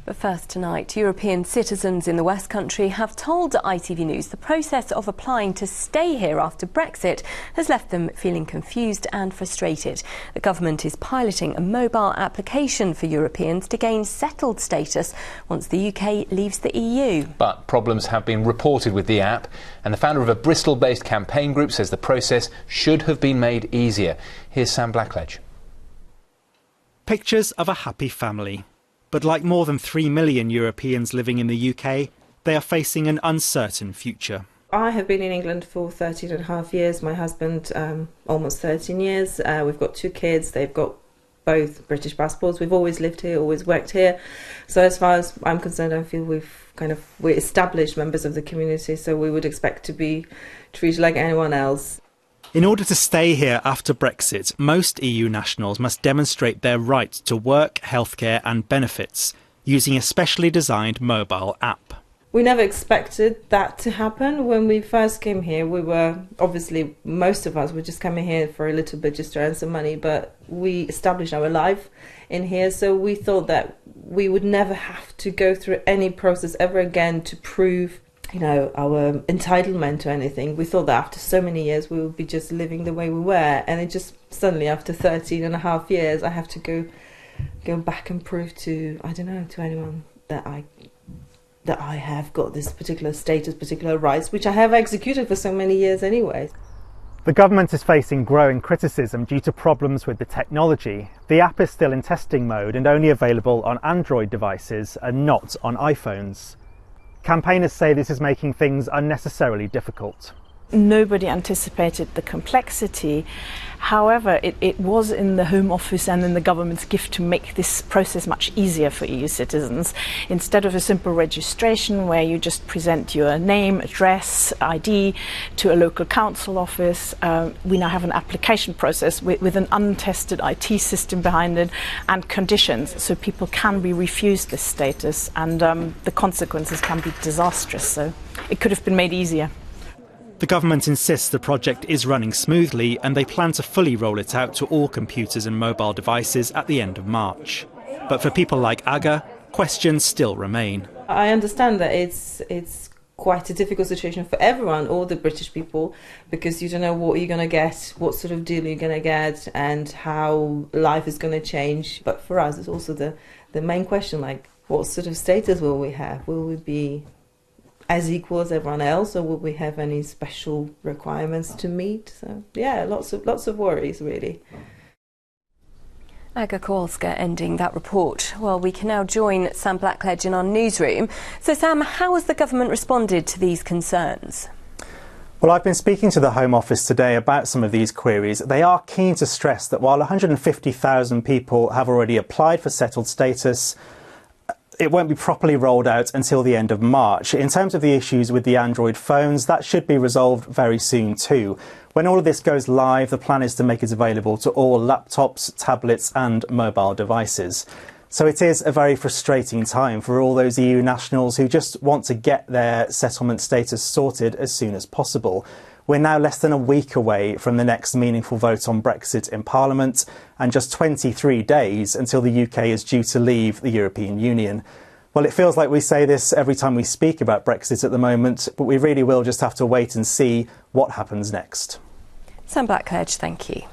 But first tonight, European citizens in the West Country have told ITV News the process of applying to stay here after Brexit has left them feeling confused and frustrated. The government is piloting a mobile application for Europeans to gain settled status once the UK leaves the EU. But problems have been reported with the app, and the founder of a Bristol-based campaign group says the process should have been made easier. Here's Sam Blackledge. Pictures of a happy family. But like more than 3 million Europeans living in the UK, they are facing an uncertain future. I have been in England for 13 and a half years, my husband almost 13 years. We've got 2 kids, they've got both British passports. We've always lived here, always worked here. So as far as I'm concerned, I feel we're established members of the community, so we would expect to be treated like anyone else. In order to stay here after Brexit, most EU nationals must demonstrate their right to work, healthcare and benefits using a specially designed mobile app. We never expected that to happen. When we first came here, we were, obviously, most of us were just coming here for a little bit just to earn some money, but we established our life in here, so we thought that we would never have to go through any process ever again to prove our entitlement to anything. We thought that after so many years we would be just living the way we were, and it just suddenly after 13 and a half years I have to go back and prove to anyone that I have got this particular status, particular rights, which I have executed for so many years anyway. The government is facing growing criticism due to problems with the technology. The app is still in testing mode and only available on Android devices and not on iPhones. Campaigners say this is making things unnecessarily difficult. Nobody anticipated the complexity. However, it was in the Home Office and in the government's gift to make this process much easier for EU citizens. Instead of a simple registration where you just present your name, address, ID to a local council office, we now have an application process with an untested IT system behind it and conditions, so people can be refused this status, and the consequences can be disastrous. So it could have been made easier. The government insists the project is running smoothly and they plan to fully roll it out to all computers and mobile devices at the end of March. But for people like Aga, questions still remain. I understand that it's quite a difficult situation for everyone, all the British people, because you don't know what you're going to get, what sort of deal you're going to get and how life is going to change. But for us it's also the main question, like what sort of status will we have? Will we be as equal as everyone else, or will we have any special requirements to meet? So yeah, lots of worries really. Aga Kowalska ending that report. Well, we can now join Sam Blackledge in our newsroom. So Sam, how has the government responded to these concerns? Well, I've been speaking to the Home Office today about some of these queries. They are keen to stress that while 150,000 people have already applied for settled status, it won't be properly rolled out until the end of March. In terms of the issues with the Android phones, that should be resolved very soon too. When all of this goes live, the plan is to make it available to all laptops, tablets and mobile devices. So it is a very frustrating time for all those EU nationals who just want to get their settlement status sorted as soon as possible. We're now less than a week away from the next meaningful vote on Brexit in Parliament, and just 23 days until the UK is due to leave the European Union. Well, it feels like we say this every time we speak about Brexit at the moment, but we really will just have to wait and see what happens next. Sam Blackledge, thank you.